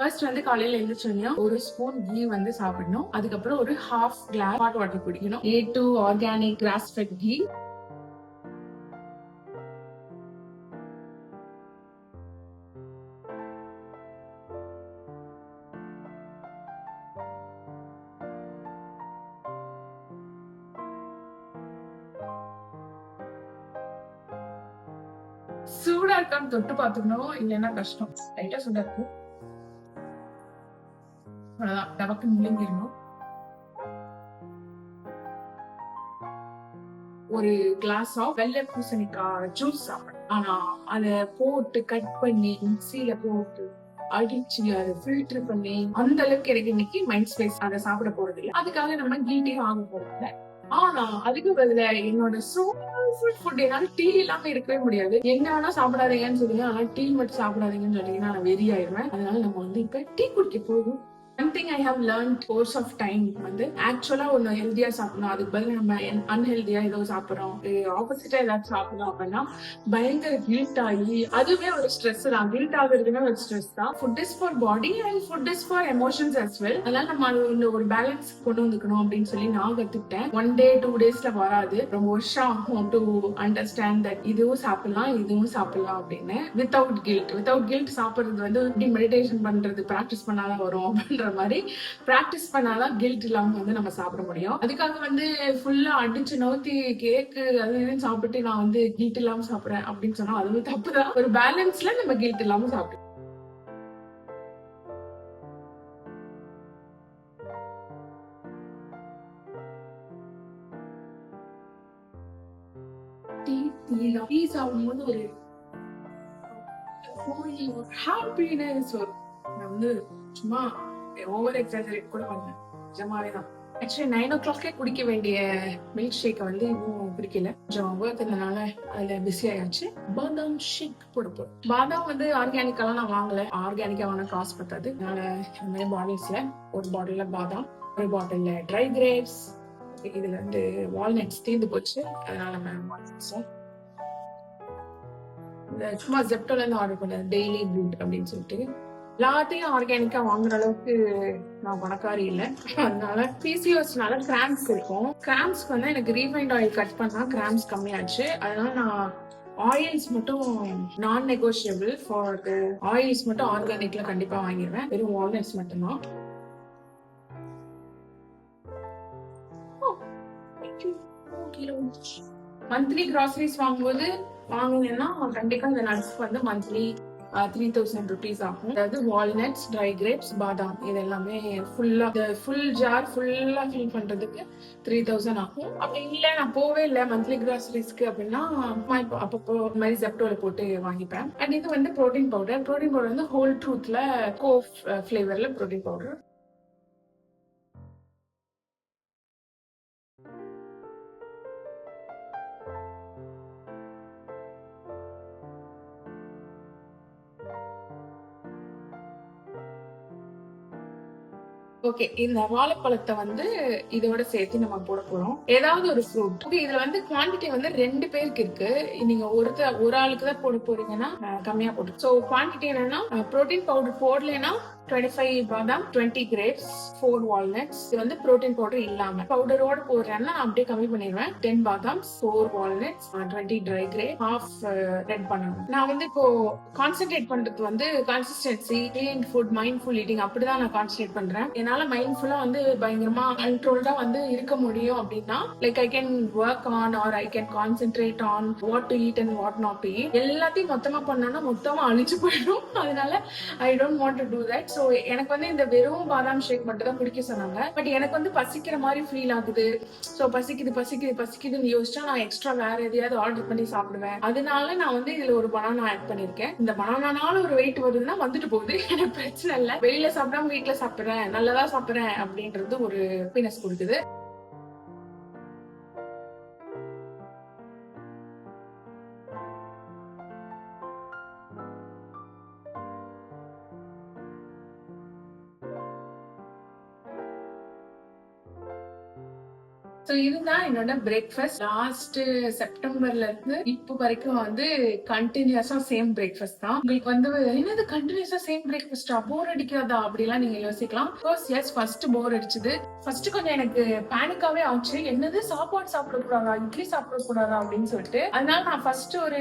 First வந்து காலையில எழுந்திரிச்சோன்னா ஒரு ஸ்பூன் கீ வந்து சாப்பிடணும். அதுக்கப்புறம் ஒரு ஹாஃப் கிளாஸ் ஹாட் வாட்டர் குடிக்கணும். A2 organic cross fed key. சூடா இருக்கான்னு தொட்டு பாத்துக்கணும், இல்லைன்னா கஷ்டம். லைட்டா சூடா இருக்கு, அவ்வளவுதான். டபக்கு முழுங்கிடணும். ஒரு கிளாஸ் ஆஃப் வெள்ளை பூசணிக்காய் ஜூஸ் சாப்பிடணும். ஆனா அத போட்டு கட் பண்ணி மிக்சியில போட்டு அடிச்சு அதை ஃபில்டர் பண்ணி அந்த அளவுக்கு எனக்கு இன்னைக்கு மைண்ட் ஸ்பேஸ் அதை சாப்பிட போறது இல்லை. அதுக்காக நம்ம கில்ட்டி வாங்க போறது. ஆனா அதுக்கு பதிலா என்னோட ஃபுட் என்னால டீ இல்லாம இருக்கவே முடியாது. என்ன வேணா சாப்பிடாதீங்கன்னு சொல்லுங்க, ஆனா டீ மட்டும் சாப்பிடாதீங்கன்னு சொன்னீங்கன்னா நான் வெறி ஆயிடுவேன். அதனால நம்ம வந்து இப்ப டீ குடிக்க போதும். One thing I have learn course of time வந்து ஆக்சுவலா ஒன்னு ஹெல்தியா சாப்பிடணும், அதுக்கு பதில் நம்ம அன்ஹெல்தியா ஏதோ சாப்பிடறோம், ஆப்போசிட்டா ஏதாவது சாப்பிடணும் அப்படின்னா பயங்கர கில்ட் ஆகி அதுவே ஒரு ஸ்ட்ரெஸ் தான். கில்ட் ஆகுறதுமே ஒரு ஸ்ட்ரெஸ் தான். Food is for body and food is for emotions as well. அதனால நம்ம அது ஒரு பேலன்ஸ் கொண்டு வந்துக்கணும் அப்படின்னு சொல்லி நான் கத்துக்கிட்டேன். 1 day 2 daysல வராது, ரொம்ப வருஷம் ஆகும் டு அண்டர்ஸ்டாண்ட் தட் இதுவும் சாப்பிடலாம் இதுவும் சாப்பிடலாம் அப்படின்னு. வித்தவுட் கில்ட் சாப்பிடுறது வந்து மெடிடேஷன் பண்றது பிராக்டிஸ் பண்ணாதான் வரும் அப்படின்ற மாதிரி. பிராக்டிஸ் பண்ணாதான் கில்ட் இல்லாம வந்து நம்ம சாப்பிட முடியும். அதுக்காக வந்து ஃபுல்லா அடிச்சு நவுத்தி கேக்கு அது இதுன்னு சாப்பிட்டு நான் வந்து கில்ட் இல்லாம சாப்பிடுறேன் அப்படின்னு சொன்னா அதுவும் தப்புதான். ஒரு பேலன்ஸ்ல நம்ம கில்ட் இல்லாம சாப்பிடுறோம். டீ சாப்பிடும்போது ஒரு ஹாப்பினஸ் வரும். நான் வந்து சும்மா ஓவர் எக்ஸாஜரேட் கூட பண்ணேன், நிஜமாவே தான். ஆக்சுவலி 9 o'clock குடிக்க வேண்டிய மில்க் ஷேக்கை வந்து இன்னும் குடிக்கல. கொஞ்சம் ஒர்க் இருந்தனால அதுல பிஸி ஆயாச்சு. பாதாம் ஷேக் போடுப்போம். பாதாம் வந்து ஆர்கானிக்கெல்லாம் நான் வாங்கல, ஆர்கானிக்கா வாங்க காசு பத்தாது. அதனால இந்த மாதிரி பாட்டில்ஸ்ல ஒரு பாட்டில்ல பாதாம், ஒரு பாட்டில்ல ட்ரை கிரேப்ஸ், இதுல வந்து வால்நட்ஸ் தீர்ந்து போச்சு, அதனால நம்ம வால்நட்ஸ் சும்மா ஜெப்டோல இருந்து ஆர்டர் பண்ணேன், டெய்லி ப்ரூட் அப்படின்னு சொல்லிட்டு. எல்லாத்தையும் ஆர்கானிக்கா வாங்குற அளவுக்கு நான் பணக்காரி இல்லை. அதனால பிசிஓஸ்னால கிராம்ஸ் இருக்கும். கிராம்ஸ்க்கு வந்து எனக்கு ரீஃபைண்ட் ஆயில் கட் பண்ணா கிராம்ஸ் கம்மியாச்சு. அதனால நான் ஆயில்ஸ் மட்டும் நான் நெகோஷியபிள் ஃபார் ஆயில்ஸ் மட்டும் ஆர்கானிக்ல கண்டிப்பா வாங்கிடுவேன். வெறும் வால்நட்ஸ் மட்டும்தான். மந்த்லி கிராசரிஸ் வாங்கும்போது வாங்குனீங்கன்னா கண்டிப்பா இந்த நட்ஸ் வந்து மந்த்லி 3000 rupees ஆகும். அதாவது வால்நட்ஸ், ட்ரை கிரேப்ஸ், பாதாம் இது எல்லாமே ஃபுல்லா ஃபுல் ஜார் ஃபுல்லா ஃபில் பண்றதுக்கு 3000 ஆகும். அப்படி இல்ல நான் போவே இல்லை மந்த்லி கிராசரிஸ்க்கு அப்படின்னா அப்பப்போ இந்த மாதிரி ஜெப்டோல போட்டு வாங்கிப்பேன். அண்ட் இது வந்து ப்ரோட்டீன் பவுடர் வந்து ஹோல் ட்ரூத்ல கோ ஃபிளேவர்ல ப்ரோட்டீன் பவுடர். ஓகே, இந்த வாழைப்பழத்தை வந்து இதோட சேர்த்து நம்ம போட போறோம். ஏதாவது ஒரு ஃப்ரூட். இதுல வந்து குவான்டிட்டி வந்து 2 பேருக்கு இருக்கு. நீங்க ஒரு ஆளுக்கு தான் போட போறீங்கன்னா கம்மியா போட்டு. சோ குவான்டிட்டி என்னன்னா புரோட்டீன் பவுடர் போடலன்னா 25 பாதாம், 20 கிரேப்ஸ், 4 வால்நட்ஸ். இது வந்து புரோட்டீன் பவுடர் இல்லாம. பவுடரோட போடுறேன்னா அப்படியே கம்மி பண்ணிடுவேன். 10 பாதாம், 4 வால்நட்ஸ், 20 ட்ரை கிரேப், ஹாஃப் ரெட் பண்ணணும். நான் வந்து இப்போ கான்சென்ட்ரேட் பண்றது வந்து consistency, clean food, mindful eating அப்படிதான் நான் கான்சென்ட்ரேட் பண்றேன். என்னால மைண்ட்ஃபுல்லா வந்து பயங்கரமா கண்ட்ரோல்டா வந்து இருக்க முடியும் அப்படின்னா like I can work on or I can concentrate on what to eat and what not to eat. எல்லாத்தையும் மொத்தமா பண்ணோம்னா மொத்தமா அழிச்சு போயிடும். அதனால I don't want to do that. So எனக்கு வந்து இந்த வெறும் பாதாம் ஷேக் மட்டும் தான் குடிக்க சொன்னாங்க. பட் எனக்கு வந்து பசிக்கிற மாதிரி ஃபீல் ஆகுது. சோ பசிக்குதுன்னு யோசிச்சா நான் எக்ஸ்ட்ரா வேற எதையாவது ஆர்டர் பண்ணி சாப்பிடுவேன். அதனால நான் வந்து இதுல ஒரு பனானா ஆட் பண்ணிருக்கேன். இந்த பனானால ஒரு வெயிட் வருதுன்னா வந்துட்டு போகுது, எனக்கு பிரச்சனை இல்லை. வெளியில சாப்பிடாம வீட்டுல சாப்பிடுறேன், நல்லதா சாப்பிடுறேன் அப்படின்றது ஒரு ஹாப்பினஸ் கொடுக்குது. சோ இதுதான் என்னோட பிரேக்ஃபாஸ்ட். லாஸ்ட் செப்டம்பர்ல இருந்து இப்போ வரைக்கும் வந்து கண்டினியூஸா சேம் பிரேக்ஃபாஸ்ட் தான். உங்களுக்கு வந்து என்னது கண்டினியூஸா சேம் பிரேக்ஃபாஸ்டா, போர் அடிக்காதா அப்படிலாம் நீங்க யோசிக்கலாம். எஸ், ஃபர்ஸ்ட் போர் அடிச்சது. ஃபர்ஸ்ட் கொஞ்சம் எனக்கு பேனிக்காவே ஆச்சு. என்னது சாப்பாடு சாப்பிடக்கூடாதா, இட்லி சாப்பிடக்கூடாதா அப்படின்னு சொல்லிட்டு. அதனால நான் ஃபர்ஸ்ட் ஒரு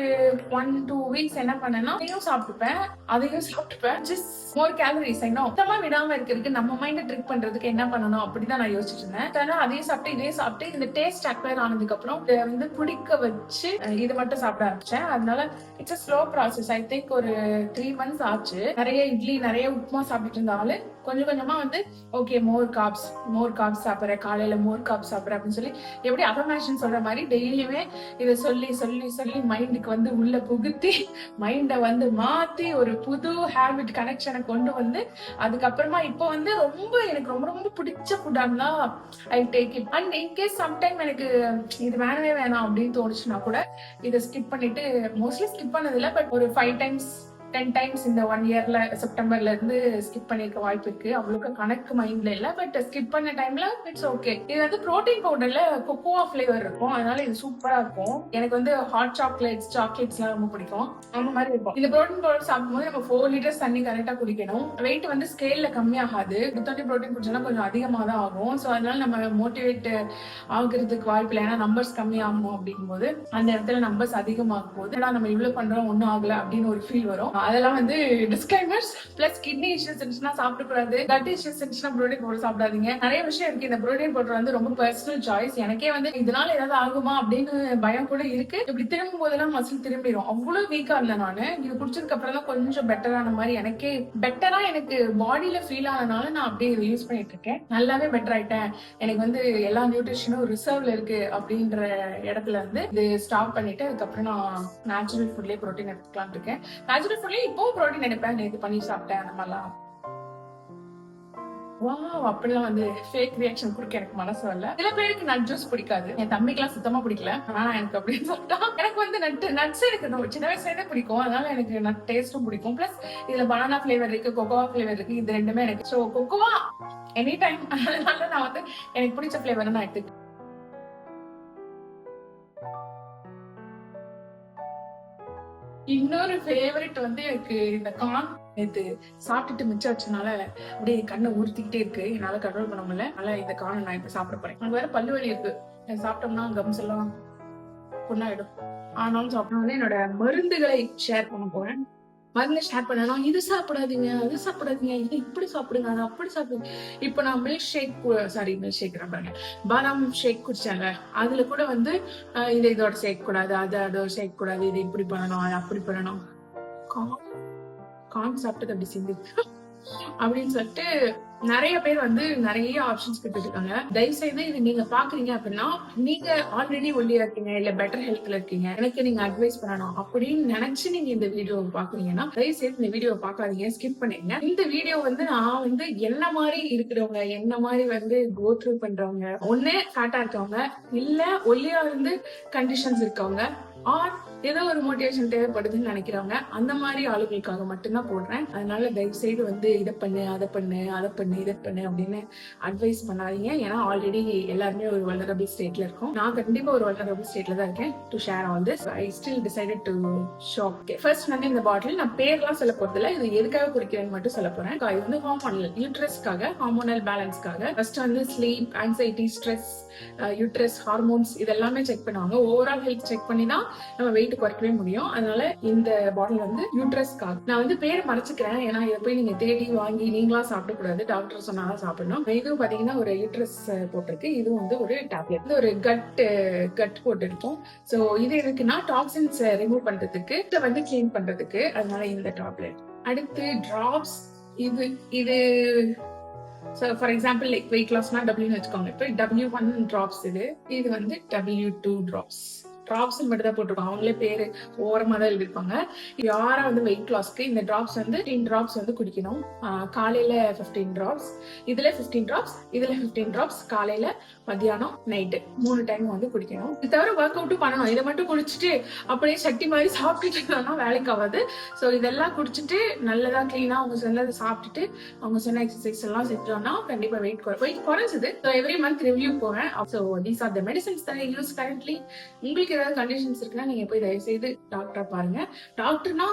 1-2 வீக்ஸ் என்ன பண்ணேன்னா அதையும் சாப்பிட்டுப்பேன். ஜஸ்ட் மோர் கேலரிஸ் சுத்தமா விடாம இருக்கிறதுக்கு நம்ம மைண்ட் ட்ரிக் பண்றதுக்கு என்ன பண்ணணும் அப்படிதான் நான் யோசிச்சுட்டு இருந்தேன். அதையும் சாப்பிட்டு இதையும் சாப்பிட்டு இந்த டேஸ்ட் அக்வயர் ஆனதுக்கு அப்புறம் இதை வந்து பிடிக்க வச்சு இது மட்டும் சாப்பிட ஆரம்பிச்சேன். அதனால it's slow process. I think ஒரு 3 months ஆச்சு. நிறைய இட்லி நிறைய உப்புமா சாப்பிட்டு இருந்தாலும் கொஞ்சம் கொஞ்சமா வந்து ஓகே மோர் காப்ஸ் சாப்பிட்றேன், காலையில மோர் காப்ஸ் சாப்பிட்றேன் அப்படின்னு சொல்லி எப்படி அஃபர்மேஷன் சொல்ற மாதிரி டெய்லியுமே இதை சொல்லி மைண்டுக்கு வந்து உள்ள புகுத்தி மைண்டை வந்து மாத்தி ஒரு புது ஹேபிட் கனெக்ஷனை கொண்டு வந்து அதுக்கப்புறமா இப்போ வந்து எனக்கு ரொம்ப பிடிச்ச ஃபுட்டானா I take it. And in case sometime எனக்கு இது வேணவே வேணாம் அப்படின்னு தோணுச்சுன்னா கூட இதை ஸ்கிப் பண்ணிட்டு, மோஸ்ட்லி ஸ்கிப் பண்ணதில்லை, பட் ஒரு 5 times 10 times இந்த 1 yearல செப்டம்பர்ல இருந்து ஸ்கிப் பண்ணிருக்க வாய்ப்பு இருக்கு. அவ்வளவுக்கு கணக்கு மைண்ட்ல இல்ல, பட் ஸ்கிப் பண்ண டைம்ல இட்ஸ் ஓகே. இது வந்து புரோட்டீன் பவுடர்ல கொக்கோவா ஃபிளேவர் இருக்கும், அதனால இது சூப்பரா இருக்கும். எனக்கு வந்து ஹாட் சாக்லேட்ஸ் எல்லாம் ரொம்ப பிடிக்கும். அந்த மாதிரி இருக்கும். இந்த புரோட்டீன் பவுடர் சாப்பிடும்போது நம்ம 4 liters தண்ணி கரெக்டா குடிக்கணும். வெயிட் வந்து ஸ்கேல்ல கம்மியாகாது. வித்தவுட் புரோட்டீன் குடிச்சோம்னா கொஞ்சம் அதிகமா தான் ஆகும். சோ அதனால நம்ம மோட்டிவேட் ஆகுறதுக்கு வாய்ப்பு இல்லை. ஏன்னா நம்பர்ஸ் கம்மியாகும் அப்படிங்கும்போது அந்த இடத்துல நம்பர்ஸ் அதிகமாகும் போது நம்ம இவ்வளவு பண்றோம் ஒன்னும் ஆகல அப்படின்னு ஒரு ஃபீல் வரும். அதெல்லாம் வந்து டிஸ்க்ளைமர்ஸ். பிளஸ் கிட்னி இஷ்யூஸ் இருந்துச்சுன்னா சாப்பிடக்கூடாது, கட் இஷ்யூஸ் இருந்துச்சுன்னா புரோட்டீன் பவுடர் சாப்பிடாதீங்க. நிறைய விஷயம் இருக்கு. இந்த புரோட்டீன் பவுடர் வந்து ரொம்ப பர்சனல் சாய்ஸ். எனக்கே வந்து இதனால ஏதாவது ஆகுமா அப்படின்னு பயம் கூட இருக்கு. இப்படி திரும்பும் போதெல்லாம் மசில் திரும்பிடும். அவ்வளவு வீக்கா இருந்தேன் நானு. இது குடிச்சதுக்கு அப்புறம் தான் கொஞ்சம் பெட்டரான மாதிரி எனக்கு பாடியில ஃபீல் ஆனதுனால நான் அப்படியே யூஸ் பண்ணிட்டு இருக்கேன். நல்லாவே பெட்டர் ஆயிட்டேன். எனக்கு வந்து எல்லா நியூட்ரிஷனும் ரிசர்வ்ல இருக்கு அப்படின்ற இடத்துல இருந்து இது ஸ்டாப் பண்ணிட்டு அதுக்கப்புறம் நான் நேச்சுரல் ஃபுட்லயே புரோட்டீன் எடுத்துக்கலாம் இருக்கேன். நேச்சுரல் ஃபுட்லயே இப்போ புரோட்டீன் எடுப்பேன். நேற்று பண்ணி சாப்பிட்டேன். அந்த மாதிரிலாம் அப்படிலாம் வந்து ஃபேக் ரியாக்ஷன் கொடுக்க எனக்கு மனசு வரல. சில பேருக்கு நட் ஜூஸ் பிடிக்காது. என் தம்பிக்கெல்லாம் சுத்தமா பிடிக்கல. ஆனா எனக்கு அப்படின்னு சொல்லிட்டா எனக்கு வந்து நட்ஸ் எனக்கு சின்ன வயசுல பிடிக்கும். அதனால எனக்கு நட் டேஸ்டும் பிடிக்கும். பிளஸ் இதுல பனானா ஃபிளேவர் இருக்கு, கொக்கோவா ஃபிளேவர் இருக்கு. இது ரெண்டுமே எனக்கு சோ கொக்கோவா எனி டைம். அதனால நான் வந்து எனக்கு பிடிச்ச ஃபிளேவர் நான் எடுத்துக்கிட்டேன். இன்னொரு ஃபேவரட் வந்து எனக்கு இந்த கார்ன். நேத்து சாப்பிட்டுட்டு மிச்சம் வச்சனால அப்படியே கண்ணை உறுத்திக்கிட்டே இருக்கு. என்னால கண்ட்ரோல் பண்ண முடியல. அதனால இந்த கார்ன் நான் இப்ப சாப்பிட போறேன். எனக்கு வேற பல்லு வலி இருக்கு. சாப்பிட்டோம்னா கம்ஸ் எல்லாம் புண்ணாயிடும். ஆனாலும் சாப்பிட்டோம். என்னோட மருந்துகளை ஷேர் பண்ண போறேன். மருந்து ஷேர் பண்ணணும். இது சாப்பிடாதீங்க, அது சாப்பிடாதீங்க, இது இப்படி சாப்பிடுங்க, அது அப்படி சாப்பிடுங்க. இப்ப நான் மில்க் ஷேக் பாதாம் ஷேக் குடிச்சேன்ல, அதுல கூட வந்து இதோட சேர்க்க கூடாது, அதோட சேர்க்க கூடாது, இது இப்படி பண்ணணும், அது அப்படி பண்ணணும். கான் சாப்பிட்டது அப்படி சிந்தி அப்படின்னு சொல்லிட்டு நிறைய பேர் வந்து நிறைய ஆப்ஷன்ஸ் கொடுத்துருக்காங்க. தயவு செய்து இது நீங்க பாக்குறீங்க அப்படின்னா நீங்க ஆல்ரெடி ஒல்லியா இருக்கீங்க, இல்ல பெட்டர் ஹெல்த்ல இருக்கீங்க, எனக்கு நீங்க அட்வைஸ் பண்ணணும் அப்படின்னு நினைச்சு நீங்க இந்த வீடியோ பாக்குறீங்கன்னா தயவு செய்து இந்த வீடியோ பாக்காதீங்க, ஸ்கிப் பண்ணிடுங்க. இந்த வீடியோ வந்து நான் வந்து என்ன மாதிரி இருக்கிறவங்க, என்ன மாதிரி வந்து கோ த்ரூ பண்றவங்க, ஒண்ணு ஃபேட்டா இருக்கவங்க, இல்ல ஒல்லியா இருந்து கண்டிஷன்ஸ் இருக்கவங்க, ஆர் ஏதோ ஒரு மோட்டிவேஷன் தேவைப்படுதுன்னு நினைக்கிறவங்க, அந்த மாதிரி ஆளுகளுக்காக மட்டும்தான் போடுறேன். அதனால தயவு செய்து வந்து இதை பண்ணு, அதை பண்ணு அப்படின்னு அட்வைஸ் பண்ணாதீங்க. ஏன்னா ஆல்ரெடி எல்லாருமே ஒரு வல்னரபிள் ஸ்டேட்ல இருக்கும். நான் கண்டிப்பா ஒரு வல்னரபிள் ஸ்டேட்ல தான் இருக்கேன். To share all this I still decided to show. First வந்து இந்த பாட்டில் நான் பேர்லாம் சொல்ல போறதில்ல, இது எதுக்காக குடிக்கிறேன்னு மட்டும் சொல்ல போறேன். இது வந்து ஹார்மோனல் யூட்ரஸ்க்காக, ஹார்மோனல் பேலன்ஸ்க்காக. ஃபர்ஸ்ட் வந்து sleep, anxiety, stress, uterus hormones இதெல்லாமே செக் பண்ணுவாங்க. ஓவரால் ஹெல்த் செக் பண்ணி தான் நம்ம வெயிட் குறைக்கவே முடியும். அதனால இந்த பாட்டில் வந்து யூட்ரஸ்க்காக. நான் வந்து பேரை மறைச்சுக்கிறேன், ஏன்னா இதை போய் நீங்க தேடி வாங்கி நீங்களா சாப்பிட கூடாது, டாக்டர் சொன்னாலும் சாப்பிடணும். இதுவும் பாத்தீங்கன்னா ஒரு யூட்ரஸ் போட்டிருக்கு. இது வந்து ஒரு டேப்லெட், இது ஒரு கட் போட்டிருக்கும். சோ இது இருக்குன்னா டாக்ஸின்ஸ் ரிமூவ் பண்றதுக்கு, இதை வந்து கிளீன் பண்றதுக்கு. அதனால இந்த டேப்லெட். அடுத்து டிராப்ஸ். இது ஃபார் எக்ஸாம்பிள் லைக் வெயிட் லாஸ்னா W வச்சுக்கோங்க. இப்போ W1 டிராப்ஸ். இது வந்து W2 டிராப்ஸ். டிராப்ஸ் மட்டும் தான் போட்டிருப்பாங்க. அவங்களே பேரு ஓரமா தான் எழுதிருப்பாங்க. யாரா வந்து வெயிட் லாஸ்க்கு இந்த டிராப்ஸ் வந்து 15 டிராப்ஸ் வந்து குடிக்கணும். காலையில 15 டிராப்ஸ், இதுல 15 டிராப்ஸ், இதுல 15 டிராப்ஸ், காலையில, மத்தியானம், நைட்டு 3 டைம் வந்து குடிக்கணும். இது தவிர ஒர்க் அவுட்டும் பண்ணணும். இதை மட்டும் குடிச்சிட்டு அப்படியே சட்டி மாதிரி சாப்பிட்டுட்டு இருந்தோம்னா வேலைக்கு ஆகாது. ஸோ இதெல்லாம் குடிச்சிட்டு நல்லதா கிளீனா அவங்க சொன்னதை சாப்பிட்டுட்டு அவங்க சொன்ன எக்ஸசைஸ் எல்லாம் செஞ்சோம்னா கண்டிப்பா வெயிட் குறைஞ்சது. ஸோ எவ்ரி மந்த் ரிவ்யூ போவேன். So these are the medicines that I use currently. உங்களுக்கு ஏதாவது கண்டிஷன்ஸ் இருக்குன்னா நீங்க போய் தயவு செய்து டாக்டரை பாருங்க. டாக்டர்னா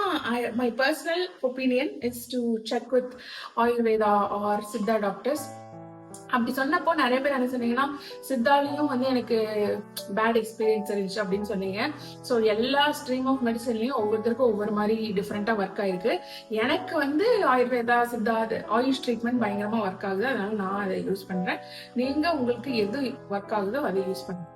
my personal opinion is to check with Ayurveda or Siddha doctors. அப்படி சொன்னப்போ நிறைய பேர் என்ன சொன்னீங்கன்னா, சித்தாலையும் வந்து எனக்கு பேட் எக்ஸ்பீரியன்ஸ் இருந்துச்சு அப்படின்னு சொன்னீங்க. ஸோ எல்லா ஸ்ட்ரீம் ஆஃப் மெடிசன்லயும் ஒவ்வொருத்தருக்கும் ஒவ்வொரு மாதிரி டிஃப்ரெண்டா ஒர்க் ஆயிருக்கு. எனக்கு வந்து ஆயுர்வேதா, சித்தா, ஆயுஷ் ட்ரீட்மெண்ட் பயங்கரமா ஒர்க் ஆகுது. அதனால நான் அதை யூஸ் பண்றேன். நீங்க உங்களுக்கு எது ஒர்க் ஆகுதோ அதை யூஸ் பண்ணுங்க.